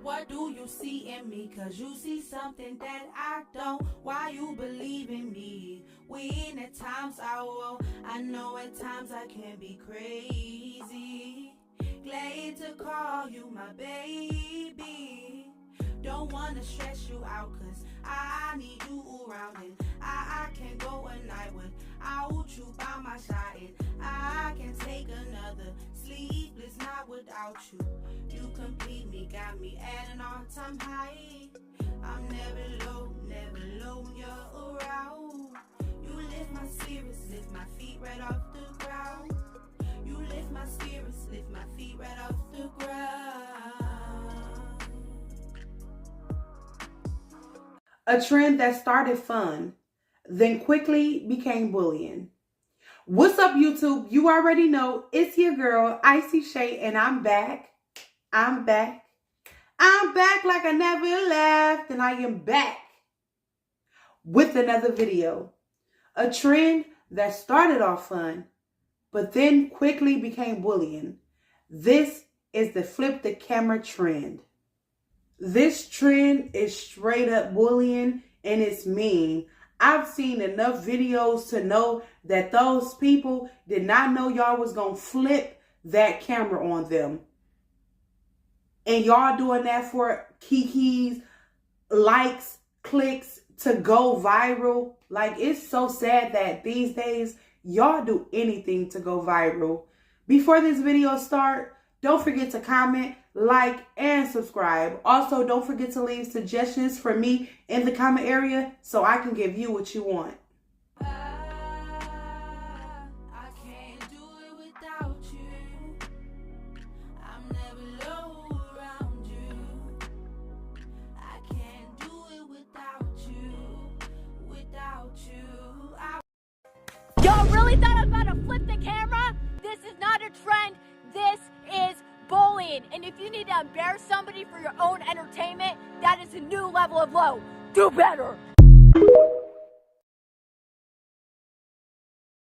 What do you see in me? Cause you see something that I don't. Why you believe in me? We in at times I won't. I know at times I can be crazy. Glad to call you my baby. Don't wanna stress you out, cause I need you around, and I can't go a night without you by my side. I can't take another sleepless night without you. You complete me, got me at an all-time high. I'm never low when you're around. You lift my spirits, lift my feet right off the ground. You lift my spirits, lift my feet right off the ground. A trend that started fun, then quickly became bullying. What's up, YouTube? You already know it's your girl, Icy Shay, and I'm back. I'm back like I never left, and I am back with another video. A trend that started off fun, but then quickly became bullying. This is the flip the camera trend. This trend is straight up bullying, and it's mean. I've seen enough videos to know that those people did not know y'all was gonna flip that camera on them. And y'all doing that for kikis, likes, clicks, to go viral. Like, it's so sad that these days y'all do anything to go viral. Before this video starts, don't forget to comment, like, and subscribe. Also, don't forget to leave suggestions for me in the comment area so I can give you what you want. Y'all really thought I was about to flip the camera? This is not a trend. This is bullying. And if you need to embarrass somebody for your own entertainment, that is a new level of low. Do better.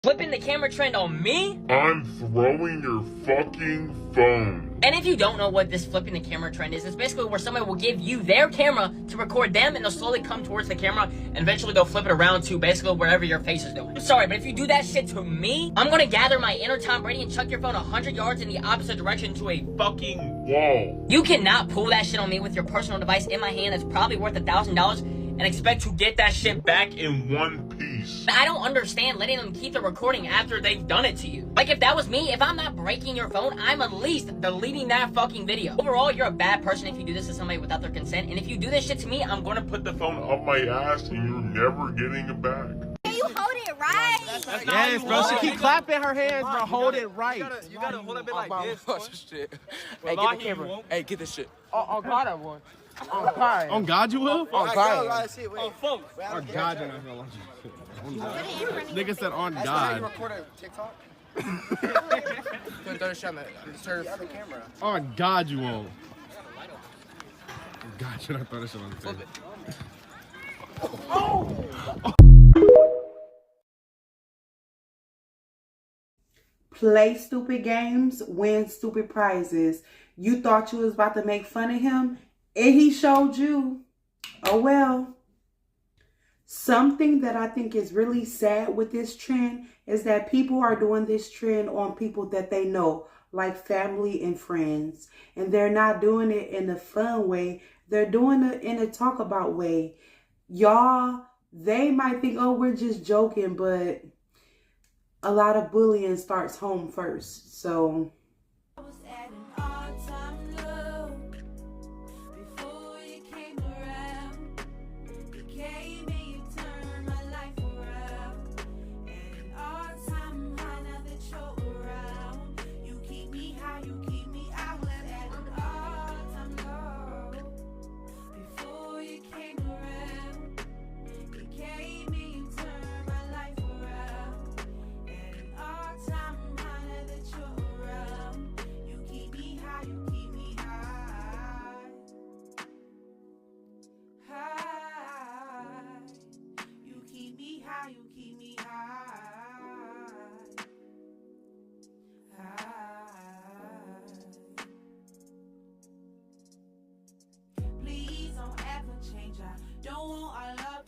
Flipping the camera trend on me? I'm throwing your fucking phone. And if you don't know what this flipping the camera trend is, it's basically where somebody will give you their camera to record them, and they'll slowly come towards the camera, and eventually they'll flip it around to basically wherever your face is doing. I'm sorry, but if you do that shit to me, I'm gonna gather my inner Tom Brady and chuck your phone 100 yards in the opposite direction to a Fucking wall. You cannot pull that shit on me with your personal device in my hand that's probably worth $1,000 and expect to get that shit back. In one piece. I don't understand letting them keep the recording after they've done it to you. Like, if that was me, if I'm not breaking your phone, I'm at least deleting that fucking video. Overall, you're a bad person if you do this to somebody without their consent, and if you do this shit to me, I'm gonna Put the phone up my ass and you're never getting it back. You hold it right. Yes, bro. She keep clapping her hands, bro. Hold it right. You gotta hold it like this. Oh, shit. Hey, get the camera. Hey, get this shit. Oh, God, I won. On God, you will? On God. Oh, folks. On God, you're not gonna watch it. Nigga said on God. Record a TikTok? Don't show me. Turn the camera. On God, you won't. God, should I throw this shit on the table? Play stupid games, win stupid prizes. You thought you was about to make fun of him, and he showed you. Oh well. Something that I think is really sad with this trend is that people are doing this trend on people that they know, like family and friends. And they're not doing it in a fun way. They're doing it in a talk about way. Y'all, they might think, oh, we're just joking, but a lot of bullying starts home first. So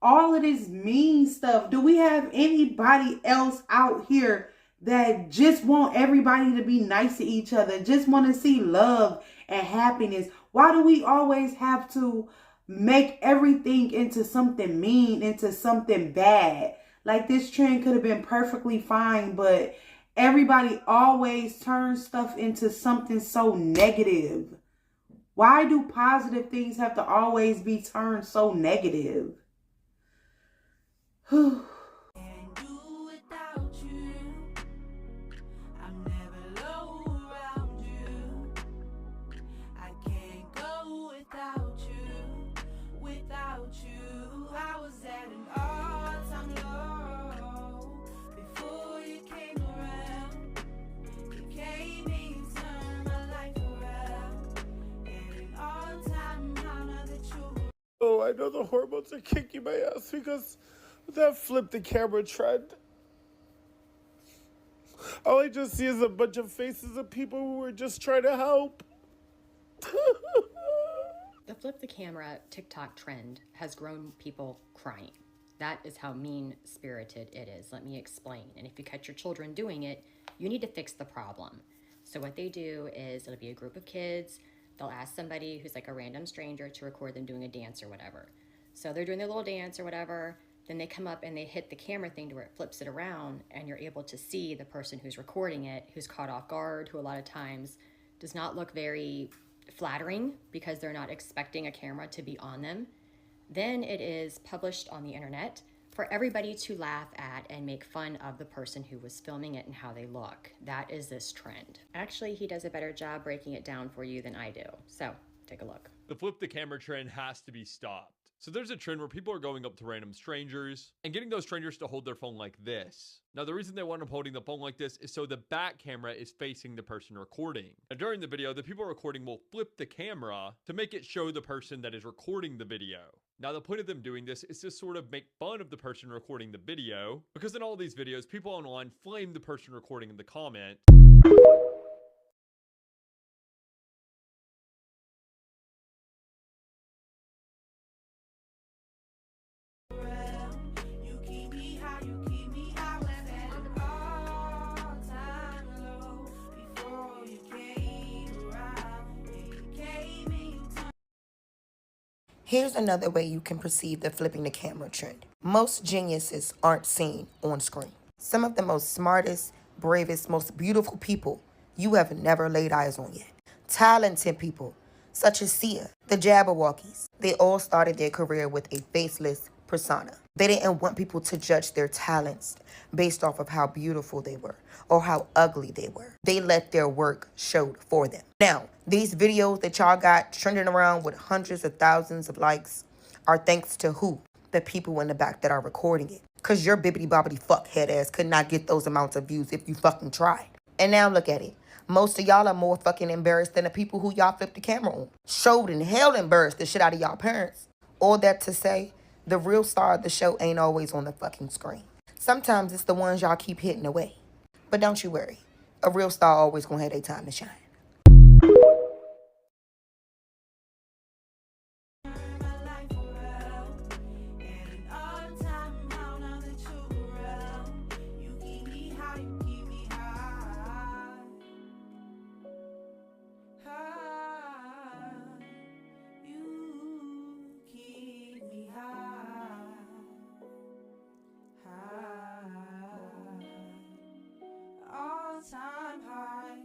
all of this mean stuff? Do we have anybody else out here that just want everybody to be nice to each other, just want to see love and happiness? Why do we always have to make everything into something mean, into something bad? Like, this trend could have been perfectly fine, but everybody always turns stuff into something so negative. Why do positive things have to always be turned so negative? Can't do without you. I'm never low around you. I can't go without you. Without you, I was at an all-time low. Before you came around, you came and you turned my life around. And an all-time high, now that you're Oh, I know the hormones are kicking my ass because of that flip the camera trend. All I just see is a bunch of faces of people who are just trying to help. The flip the camera TikTok trend has grown people crying. That is how mean-spirited it is. Let me explain. And if you catch your children doing it, you need to fix the problem. So what they do is it'll be a group of kids. They'll ask somebody who's like a random stranger to record them doing a dance or whatever. So they're doing their little dance or whatever. Then they come up and they hit the camera thing to where it flips it around, and you're able to see the person who's recording it, who's caught off guard, who a lot of times does not look very flattering because they're not expecting a camera to be on them. Then it is published on the internet for everybody to laugh at and make fun of the person who was filming it and how they look. That is this trend. Actually, he does a better job breaking it down for you than I do. So take a look. The flip the camera trend has to be stopped. So there's a trend where people are going up to random strangers and getting those strangers to hold their phone like this. Now, the reason they want them holding the phone like this is so the back camera is facing the person recording. Now, during the video, the people recording will flip the camera to make it show the person that is recording the video. Now, the point of them doing this is to sort of make fun of the person recording the video, because in all these videos, people online flame the person recording in the comment. You keep me high, you keep me high. Was at an all-time low. Before you came around, you came and you turned. Here's another way you can perceive the flipping the camera trend. Most geniuses aren't seen on screen. Some of the most smartest, bravest, most beautiful people you have never laid eyes on yet. Talented people, such as Sia, the Jabberwockies. They all started their career with a faceless persona. They didn't want people to judge their talents based off of how beautiful they were or how ugly they were. They let their work show for them. Now, these videos that y'all got trending around with hundreds of thousands of likes are thanks to who? The people in the back that are recording it. Because your bibbity-bobbity fuckhead ass could not get those amounts of views if you fucking tried. And now look at it. Most of y'all are more fucking embarrassed than the people who y'all flipped the camera on. Showed and hell embarrassed the shit out of y'all parents. All that to say, the real star of the show ain't always on the fucking screen. Sometimes it's the ones y'all keep hitting away. But don't you worry. A real star always gonna have their time to shine. Time high.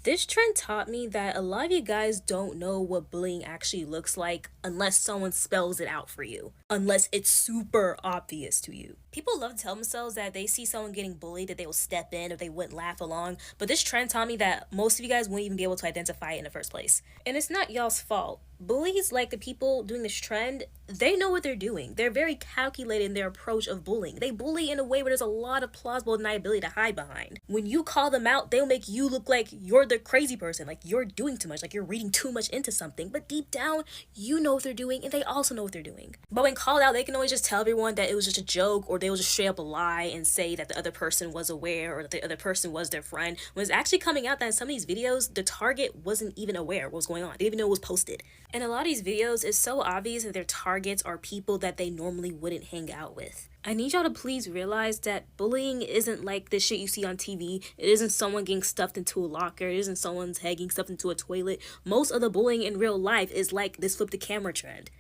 This trend taught me that a lot of you guys don't know what bullying actually looks like unless someone spells it out for you, unless it's super obvious to you. People love to tell themselves that they see someone getting bullied, that they will step in or they wouldn't laugh along, but this trend taught me that most of you guys wouldn't even be able to identify it in the first place. And it's not y'all's fault, Bullies, like the people doing this trend, they know what they're doing. They're very calculated in their approach of bullying. They bully in a way where there's a lot of plausible deniability to hide behind. When you call them out, they'll make you look like you're the crazy person, like you're doing too much, like you're reading too much into something. But deep down, you know what they're doing, and they also know what they're doing. But when called out, they can always just tell everyone that it was just a joke, or they will just straight up lie and say that the other person was aware, or that the other person was their friend. When it's actually coming out that in some of these videos, the target wasn't even aware what was going on. They didn't even know it was posted. And a lot of these videos, it's so obvious that their targets are people that they normally wouldn't hang out with. I need y'all to please realize that bullying isn't like this shit you see on TV. It isn't someone getting stuffed into a locker. It isn't someone's head getting stuffed into a toilet. Most of the bullying in real life is like this flip the camera trend.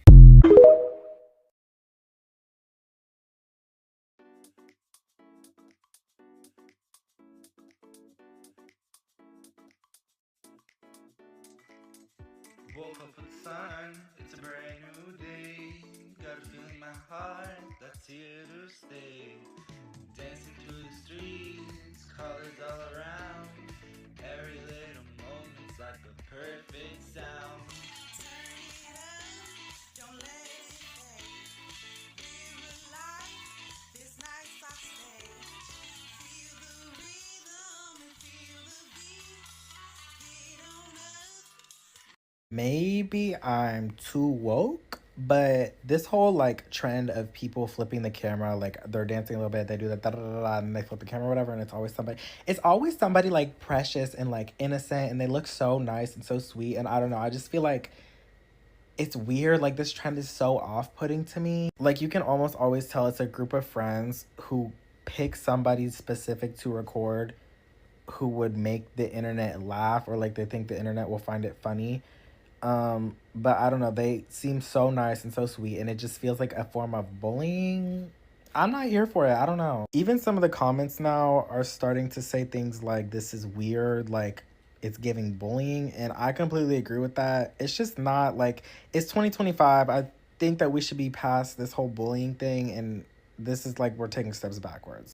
Woke up with the sun, it's a brand new day. Got a feeling in my heart that's here to stay. Dancing through the streets, colors all around. Every little moment's like a perfect sound. Turn it up, don't let it fade. We're alive, this night's our stage. Feel the rhythm and feel the beat. Get on up. Maybe I'm too woke, but this whole like trend of people flipping the camera, like they're dancing a little bit, they do that da da da da, and they flip the camera, whatever, and it's always somebody like precious and like innocent, and they look so nice and so sweet, and I don't know, I just feel like it's weird. Like this trend is so off-putting to me. Like you can almost always tell it's a group of friends who pick somebody specific to record who would make the internet laugh, or like they think the internet will find it funny. But I don't know, they seem so nice and so sweet, and it just feels like a form of bullying. I'm not here for it. I don't know. Even some of the comments now are starting to say things like, this is weird, like it's giving bullying, and I completely agree with that. It's just not, like, it's 2025. I think that we should be past this whole bullying thing, and this is like we're taking steps backwards.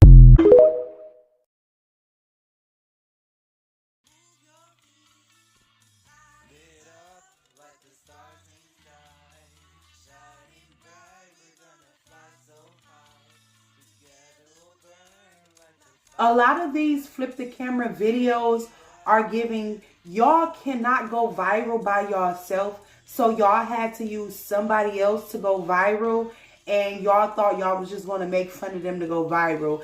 A lot of these flip the camera videos are giving, y'all cannot go viral by yourself, so y'all had to use somebody else to go viral, and y'all thought y'all was just going to make fun of them to go viral.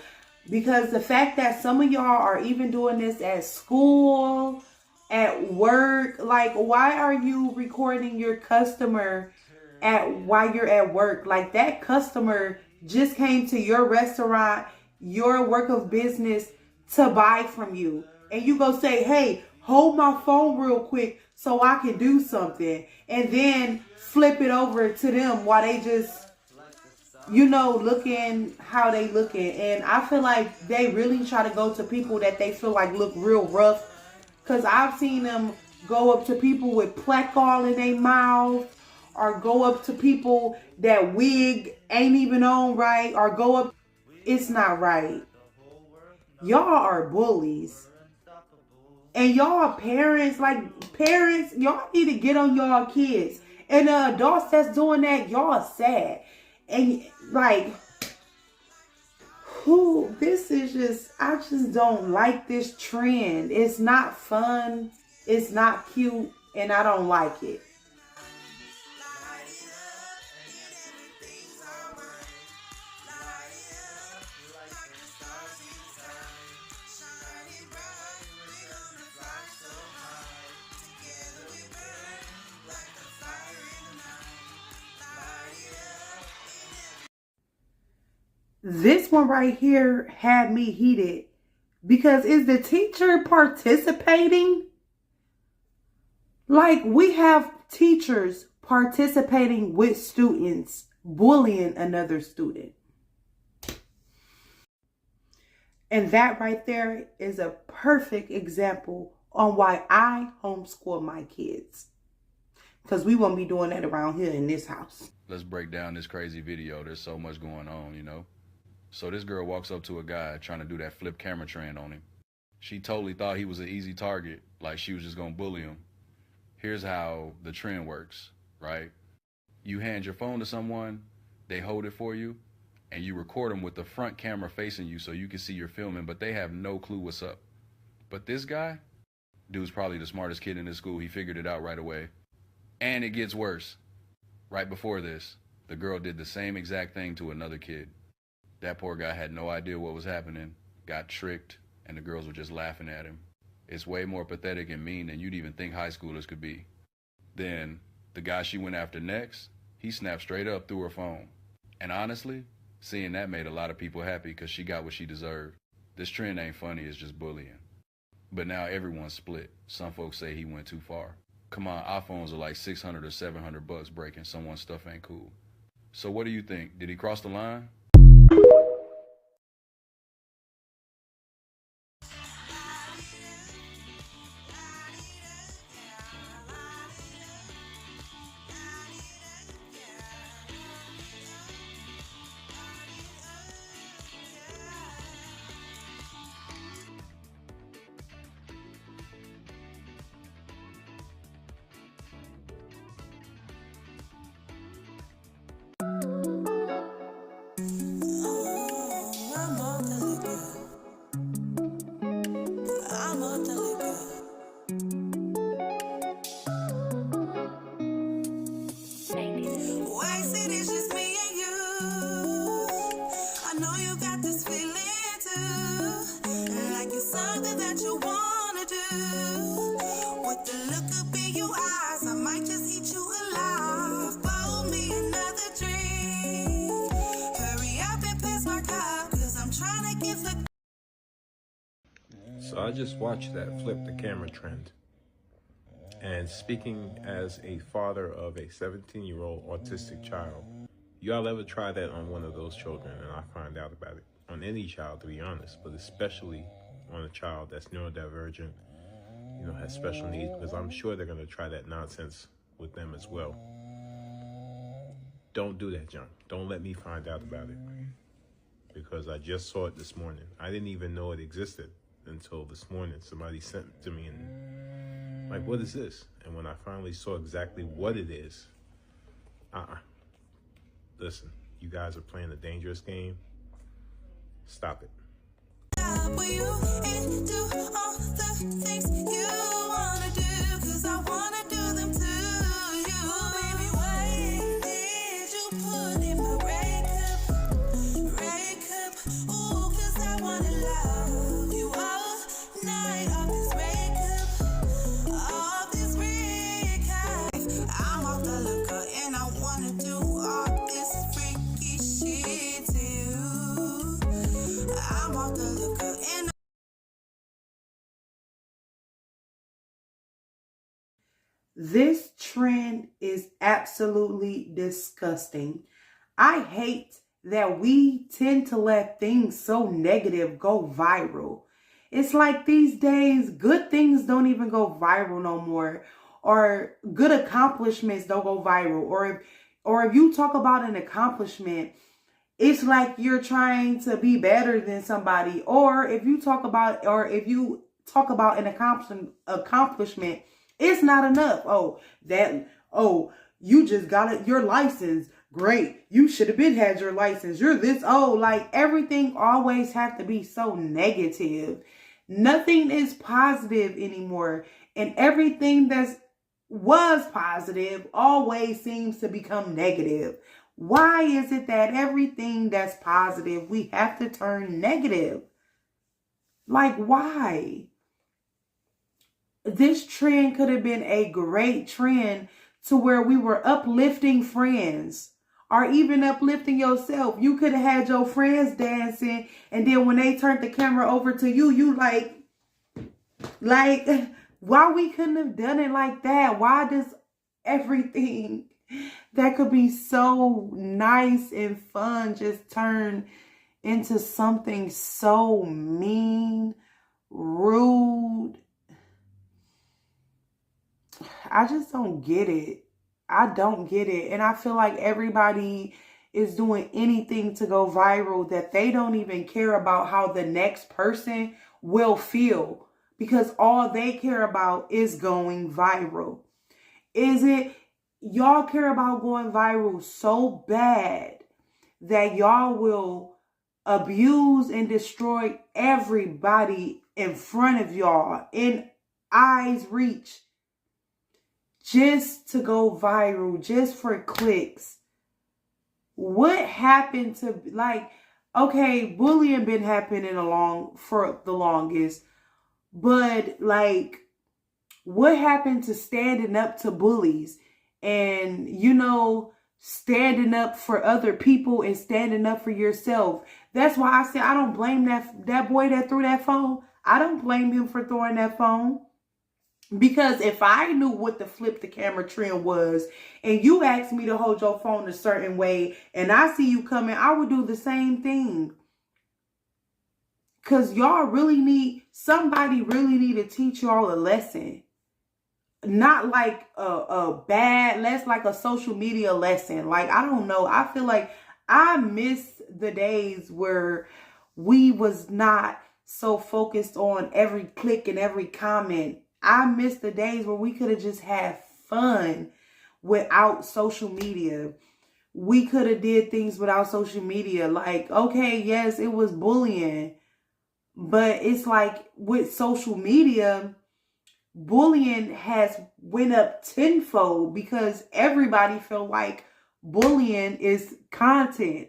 Because the fact that some of y'all are even doing this at school, at work, like, why are you recording your customer while you're at work? Like, that customer just came to your restaurant, your work of business, to buy from you, and you go say, hey, hold my phone real quick so I can do something, and then flip it over to them while they just, you know, looking how they looking. And I feel like they really try to go to people that they feel like look real rough, because I've seen them go up to people with plaque all in their mouth, or go up to people that wig ain't even on right, or go up. It's not right. Y'all are bullies. And y'all parents, y'all need to get on y'all kids. And the adults that's doing that, y'all sad. And like, this is just, I just don't like this trend. It's not fun. It's not cute. And I don't like it. This one right here had me heated, because is the teacher participating? Like, we have teachers participating with students, bullying another student. And that right there is a perfect example on why I homeschool my kids. Because we won't be doing that around here in this house. Let's break down this crazy video. There's so much going on, you know? So this girl walks up to a guy trying to do that flip camera trend on him. She totally thought he was an easy target, like she was just gonna bully him. Here's how the trend works, right? right? You hand your phone to someone, they hold it for you, and you record them with the front camera facing you so you can see you're filming, but they have no clue what's up. But this guy, dude's probably the smartest kid in his school. He figured it out right away. And it gets worse. Right before this, the girl did the same exact thing to another kid. That poor guy had no idea what was happening, got tricked, and the girls were just laughing at him. It's way more pathetic and mean than you'd even think high schoolers could be. Then, the guy she went after next, he snapped straight up through her phone. And honestly, seeing that made a lot of people happy because she got what she deserved. This trend ain't funny, it's just bullying. But now everyone's split. Some folks say he went too far. Come on, iPhones are like $600 or $700 breaking. Someone's stuff ain't cool. So what do you think? Did he cross the line? So I just watched that flip the camera trend. And speaking as a father of a 17-year-old autistic child, y'all ever try that on one of those children? And I find out about it. On any child, to be honest, but especially on a child that's neurodivergent, you know, has special needs, because I'm sure they're going to try that nonsense with them as well. Don't do that, John. Don't let me find out about it, because I just saw it this morning. I didn't even know it existed until this morning. Somebody sent it to me and like, what is this? And when I finally saw exactly what it is, listen, you guys are playing a dangerous game. Stop it. This trend is absolutely disgusting. I hate that we tend to let things so negative go viral. It's like these days, good things don't even go viral no more, or good accomplishments don't go viral. Or if you talk about an accomplishment, it's like you're trying to be better than somebody. Or if you talk about an accomplishment, it's not enough. You just got your license. Great. You should have been had your license. You're this. Like everything always have to be so negative. Nothing is positive anymore. And everything that was positive always seems to become negative. Why is it that everything that's positive, we have to turn negative? Like, why? This trend could have been a great trend to where we were uplifting friends or even uplifting yourself. You could have had your friends dancing, and then when they turned the camera over to you, you like, why we couldn't have done it like that? Why does everything that could be so nice and fun just turn into something so mean, rude? I just don't get it. I don't get it. And I feel like everybody is doing anything to go viral that they don't even care about how the next person will feel, because all they care about is going viral. Is it y'all care about going viral so bad that y'all will abuse and destroy everybody in front of y'all in eyes reach just to go viral, just for clicks. What happened to, like, okay, bullying been happening for the longest, but like, what happened to standing up to bullies and, you know, standing up for other people and standing up for yourself? That's why I said I don't blame that boy that threw that phone. I don't blame him for throwing that phone. Because if I knew what the flip the camera trend was and you asked me to hold your phone a certain way and I see you coming, I would do the same thing. Because somebody really need to teach y'all a lesson. Not like less like a social media lesson. Like, I don't know. I feel like I miss the days where we was not so focused on every click and every comment. I miss the days where we could have just had fun without social media. We could have did things without social media. Like, okay, yes, it was bullying. But it's like with social media, bullying has went up tenfold because everybody feel like bullying is content.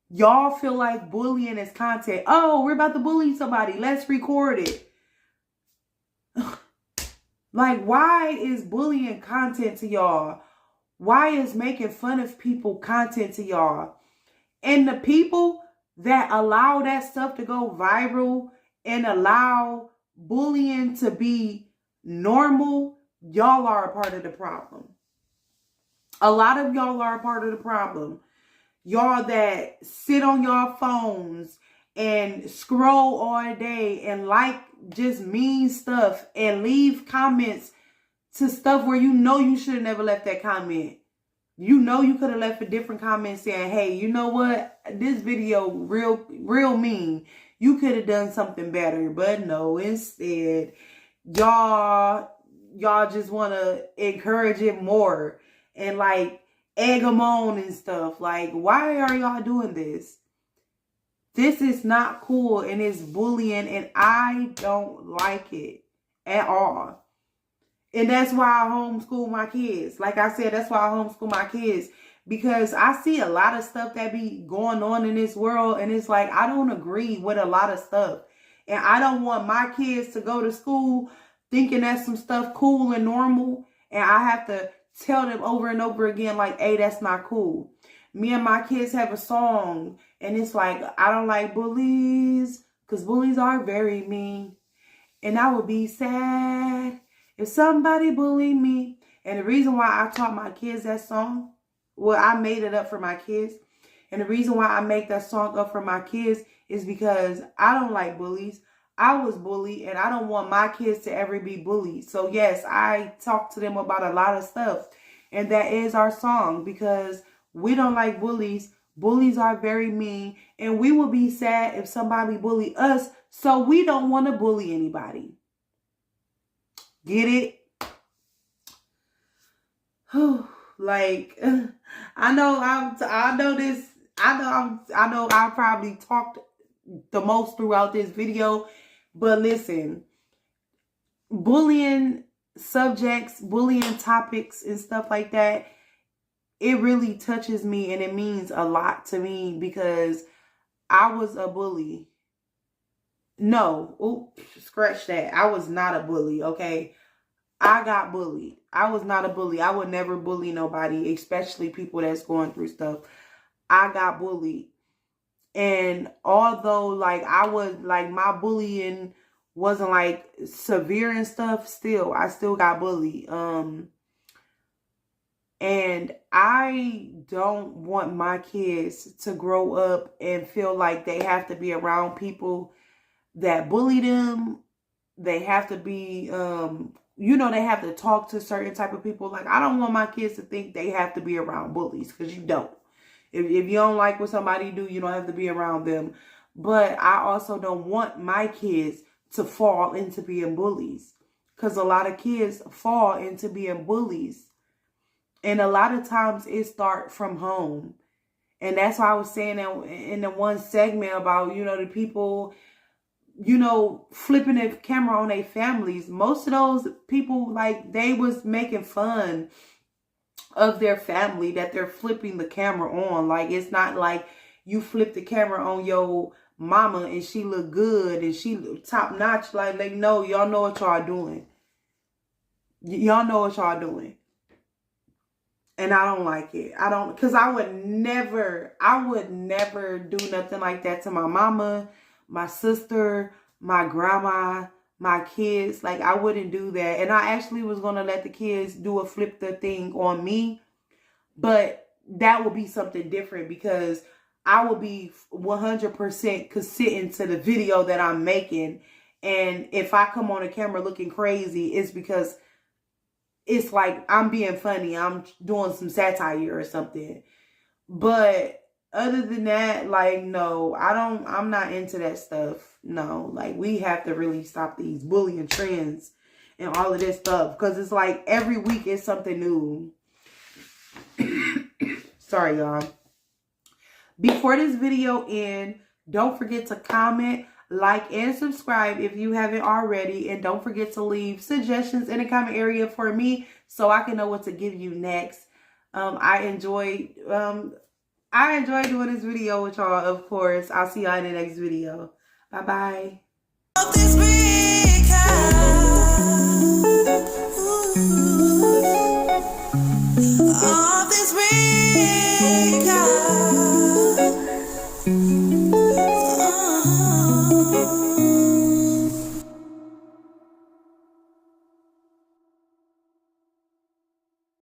Y'all feel like bullying is content. Oh, we're about to bully somebody. Let's record it. Like, why is bullying content to y'all? Why is making fun of people content to y'all? And the people that allow that stuff to go viral and allow bullying to be normal, y'all are a part of the problem. A lot of y'all are a part of the problem. Y'all that sit on y'all phones and scroll all day and like just mean stuff and leave comments to stuff where you know you should have never left that comment. You know you could have left a different comment saying, hey, you know what? This video real mean. You could have done something better. But no, instead, y'all just want to encourage it more and like egg them on and stuff. Like, why are y'all doing this? This is not cool and it's bullying and I don't like it at all. And that's why I homeschool my kids. Like I said, that's why I homeschool my kids. Because I see a lot of stuff that be going on in this world. And it's like, I don't agree with a lot of stuff. And I don't want my kids to go to school thinking that's some stuff cool and normal. And I have to tell them over and over again, like, hey, that's not cool. Me and my kids have a song. And it's like, I don't like bullies. Because bullies are very mean. And I would be sad if somebody bullied me. And the reason why I taught my kids that song, well, I made it up for my kids. And the reason why I make that song up for my kids is because I don't like bullies. I was bullied and I don't want my kids to ever be bullied. So yes, I talk to them about a lot of stuff. And that is our song because we don't like bullies. Bullies are very mean. And we will be sad if somebody bully us. So we don't want to bully anybody. Get it? Like, I know I probably talked the most throughout this video, but listen, bullying subjects, bullying topics and stuff like that, it really touches me and it means a lot to me because I was a bully. No, scratch that. I was not a bully, okay? I got bullied. I was not a bully. I would never bully nobody, especially people that's going through stuff. I got bullied. And although like my bullying wasn't like severe and stuff, I still got bullied. And I don't want my kids to grow up and feel like they have to be around people that bully them. They have to be, they have to talk to certain type of people. Like, I don't want my kids to think they have to be around bullies because you don't. If you don't like what somebody do, you don't have to be around them. But I also don't want my kids to fall into being bullies because a lot of kids fall into being bullies. And a lot of times it starts from home. And that's why I was saying that in the one segment about, the people, flipping the camera on their families. Most of those people, like, they was making fun of their family that they're flipping the camera on. Like, it's not like you flip the camera on your mama and she look good and she top notch. Like no, y'all know what y'all doing. Y'all know what y'all doing. And I don't like it. Because I would never do nothing like that to my mama, my sister, my grandma, my kids. Like, I wouldn't do that. And I actually was going to let the kids do a flip the thing on me. But that would be something different because I would be 100% consistent to the video that I'm making. And if I come on the camera looking crazy, it's because it's like I'm being funny. I'm doing some satire or something. But other than that, like, no, I'm not into that stuff. No, like, we have to really stop these bullying trends and all of this stuff. Because it's like every week is something new. Sorry, y'all. Before this video ends, don't forget to comment, like, and subscribe if you haven't already. And don't forget to leave suggestions in the comment area for me so I can know what to give you next. I enjoy doing this video with y'all, of course. I'll see y'all in the next video. Bye-bye.